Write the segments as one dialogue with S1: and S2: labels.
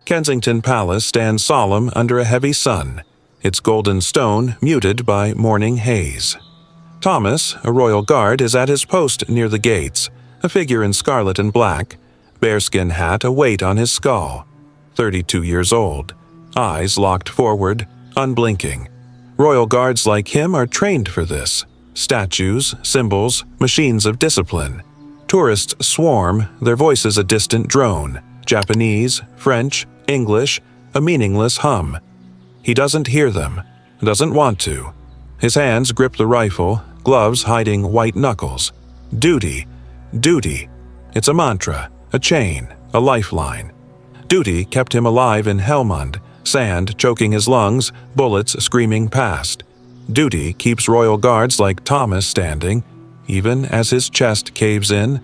S1: Kensington Palace stands solemn under a heavy sun, its golden stone muted by morning haze. Thomas, a royal guard, is at his post near the gates, a figure in scarlet and black, bearskin hat a weight on his skull. 32 years old, eyes locked forward, unblinking. Royal guards like him are trained for this. Statues, symbols, machines of discipline. Tourists swarm, their voices a distant drone. Japanese, French, English, a meaningless hum. He doesn't hear them, doesn't want to. His hands grip the rifle, gloves hiding white knuckles. Duty, duty. It's a mantra, a chain, a lifeline. Duty kept him alive in Helmand, sand choking his lungs, bullets screaming past. Duty keeps royal guards like Thomas standing, even as his chest caves in,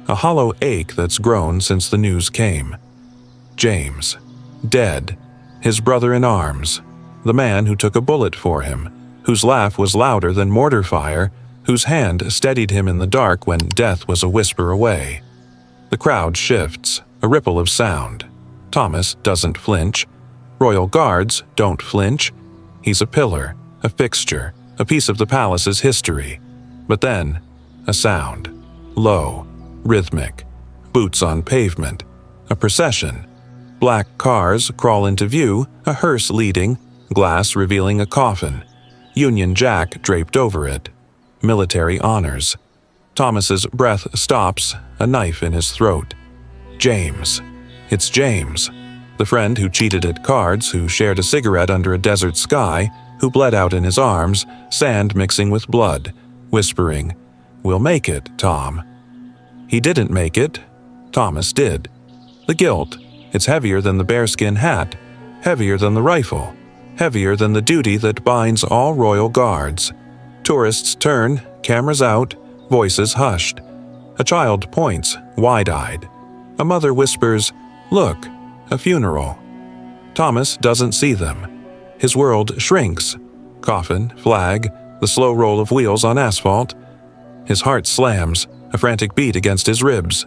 S1: a hollow ache that's grown since the news came. James, dead, his brother in arms, the man who took a bullet for him, whose laugh was louder than mortar fire, whose hand steadied him in the dark when death was a whisper away. The crowd shifts, a ripple of sound. Thomas doesn't flinch. Royal guards don't flinch. He's a pillar, a fixture, a piece of the palace's history. But then, a sound. Low, rhythmic. Boots on pavement. A procession. Black cars crawl into view, a hearse leading, glass revealing a coffin. Union Jack draped over it. Military honors. Thomas's breath stops, a knife in his throat. James. It's James. The friend who cheated at cards, who shared a cigarette under a desert sky, who bled out in his arms, sand mixing with blood, whispering, "We'll make it, Tom." He didn't make it. Thomas did. The guilt, it's heavier than the bearskin hat, heavier than the rifle, heavier than the duty that binds all royal guards. Tourists turn, cameras out, voices hushed. A child points, wide-eyed. A mother whispers, "Look, a funeral." Thomas doesn't see them. His world shrinks. Coffin, flag, the slow roll of wheels on asphalt. His heart slams, a frantic beat against his ribs.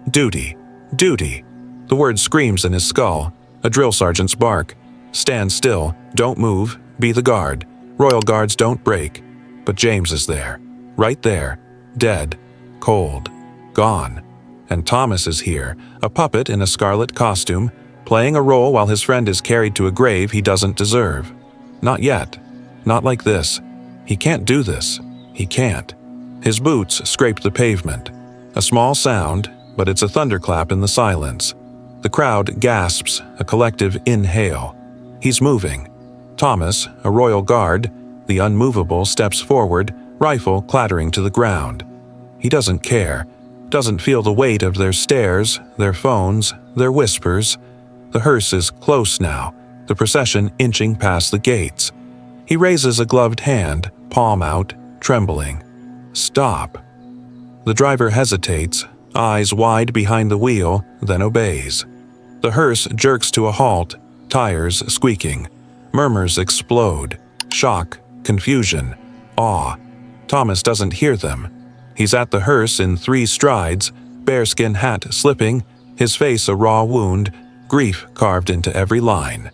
S1: Duty, duty. The word screams in his skull, a drill sergeant's bark. Stand still, don't move, be the guard. Royal guards don't break. But James is there, right there, dead, cold, gone. And Thomas is here, a puppet in a scarlet costume, playing a role while his friend is carried to a grave he doesn't deserve. Not yet. Not like this. He can't do this. He can't. His boots scrape the pavement. A small sound, but it's a thunderclap in the silence. The crowd gasps, a collective inhale. He's moving. Thomas, a royal guard, the unmovable, steps forward, rifle clattering to the ground. He doesn't care. Doesn't feel the weight of their stares, their phones, their whispers. The hearse is close now, the procession inching past the gates. He raises a gloved hand, palm out, trembling. Stop. The driver hesitates, eyes wide behind the wheel, then obeys. The hearse jerks to a halt, tires squeaking. Murmurs explode. Shock, confusion, awe. Thomas doesn't hear them. He's at the hearse in 3 strides, bearskin hat slipping, his face a raw wound, grief carved into every line.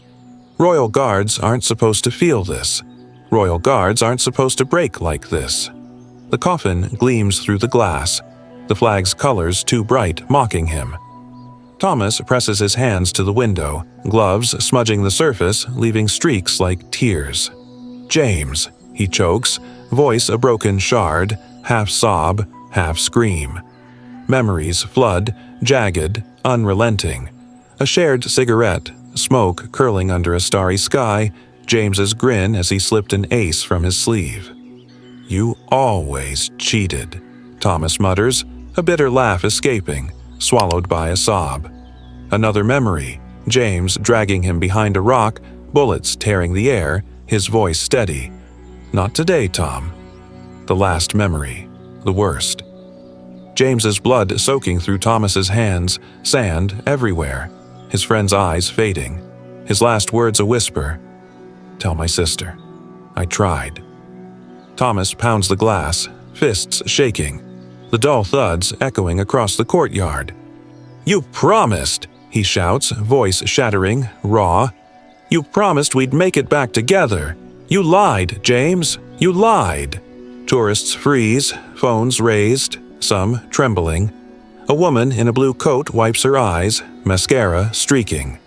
S1: Royal guards aren't supposed to feel this. Royal guards aren't supposed to break like this. The coffin gleams through the glass, the flag's colors too bright, mocking him. Thomas presses his hands to the window, gloves smudging the surface, leaving streaks like tears. James, he chokes, voice a broken shard, half sob, half scream. Memories flood, jagged, unrelenting. A shared cigarette, smoke curling under a starry sky, James's grin as he slipped an ace from his sleeve. "You always cheated," Thomas mutters, a bitter laugh escaping, swallowed by a sob. Another memory, James dragging him behind a rock, bullets tearing the air, his voice steady. "Not today, Tom." The last memory, the worst. James's blood soaking through Thomas's hands, sand everywhere, his friend's eyes fading. His last words a whisper, "Tell my sister. I tried." Thomas pounds the glass, fists shaking, the dull thuds echoing across the courtyard. "You promised!" he shouts, voice shattering, raw. "You promised we'd make it back together. You lied, James. You lied." Tourists freeze, phones raised, some trembling. A woman in a blue coat wipes her eyes, mascara streaking.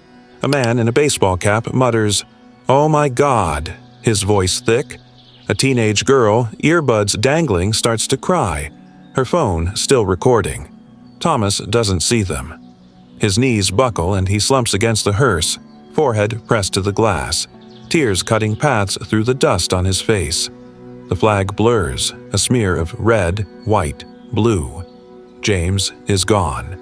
S1: A man in a baseball cap mutters, "Oh my God," his voice thick. A teenage girl, earbuds dangling, starts to cry, her phone still recording. Thomas doesn't see them. His knees buckle and he slumps against the hearse, forehead pressed to the glass, tears cutting paths through the dust on his face. The flag blurs, a smear of red, white, blue. James is gone.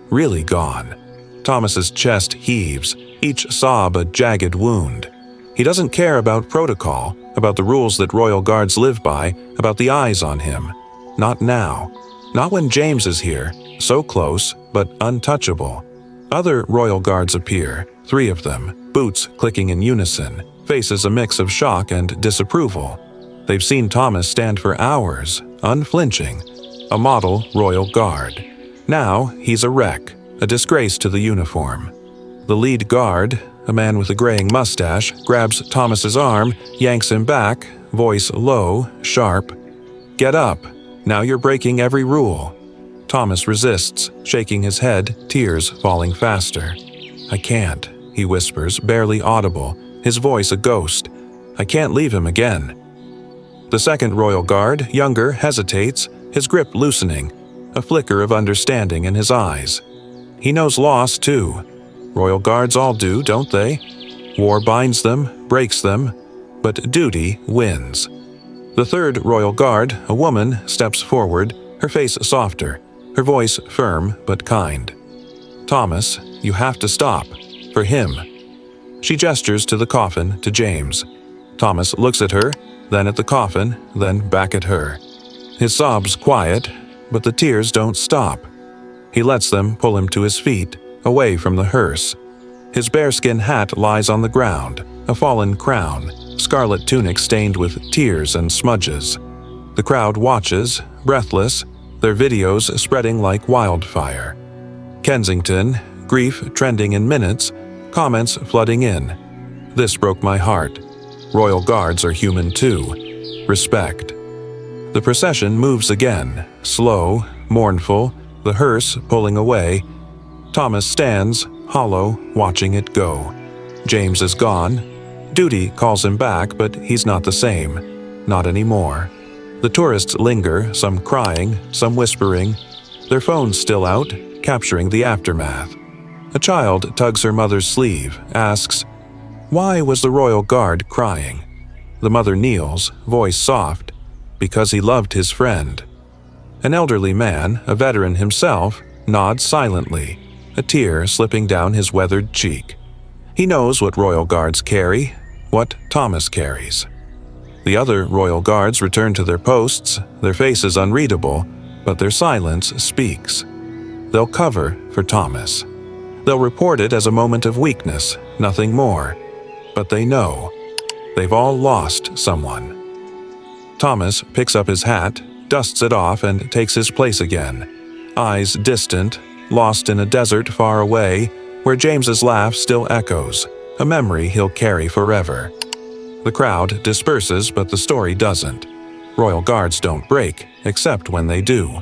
S1: Really gone. Thomas's chest heaves, each sob a jagged wound. He doesn't care about protocol, about the rules that royal guards live by, about the eyes on him. Not now. Not when James is here, so close, but untouchable. Other royal guards appear, 3 of them, boots clicking in unison, faces a mix of shock and disapproval. They've seen Thomas stand for hours, unflinching, a model royal guard. Now he's a wreck, a disgrace to the uniform. The lead guard, a man with a graying mustache, grabs Thomas's arm, yanks him back, voice low, sharp. "Get up. Now you're breaking every rule." Thomas resists, shaking his head, tears falling faster. "I can't," he whispers, barely audible, his voice a ghost. "I can't leave him again." The second royal guard, younger, hesitates, his grip loosening, a flicker of understanding in his eyes. He knows loss, too. Royal guards all do, don't they? War binds them, breaks them, but duty wins. The third royal guard, a woman, steps forward, her face softer, her voice firm but kind. "Thomas, you have to stop. For him." She gestures to the coffin, to James. Thomas looks at her, then at the coffin, then back at her. His sobs quiet, but the tears don't stop. He lets them pull him to his feet, away from the hearse. His bearskin hat lies on the ground, a fallen crown, scarlet tunic stained with tears and smudges. The crowd watches, breathless, their videos spreading like wildfire. Kensington, grief trending in minutes, comments flooding in. "This broke my heart. Royal guards are human too. Respect." The procession moves again, slow, mournful, the hearse pulling away. Thomas stands, hollow, watching it go. James is gone. Duty calls him back, but he's not the same. Not anymore. The tourists linger, some crying, some whispering, their phones still out, capturing the aftermath. A child tugs her mother's sleeve, asks, "Why was the royal guard crying?" The mother kneels, voice soft, "Because he loved his friend." An elderly man, a veteran himself, nods silently, a tear slipping down his weathered cheek. He knows what royal guards carry, what Thomas carries. The other royal guards return to their posts, their faces unreadable, but their silence speaks. They'll cover for Thomas. They'll report it as a moment of weakness, nothing more. But they know. They've all lost someone. Thomas picks up his hat, dusts it off, and takes his place again. Eyes distant, lost in a desert far away, where James's laugh still echoes, a memory he'll carry forever. The crowd disperses, but the story doesn't. Royal guards don't break, except when they do.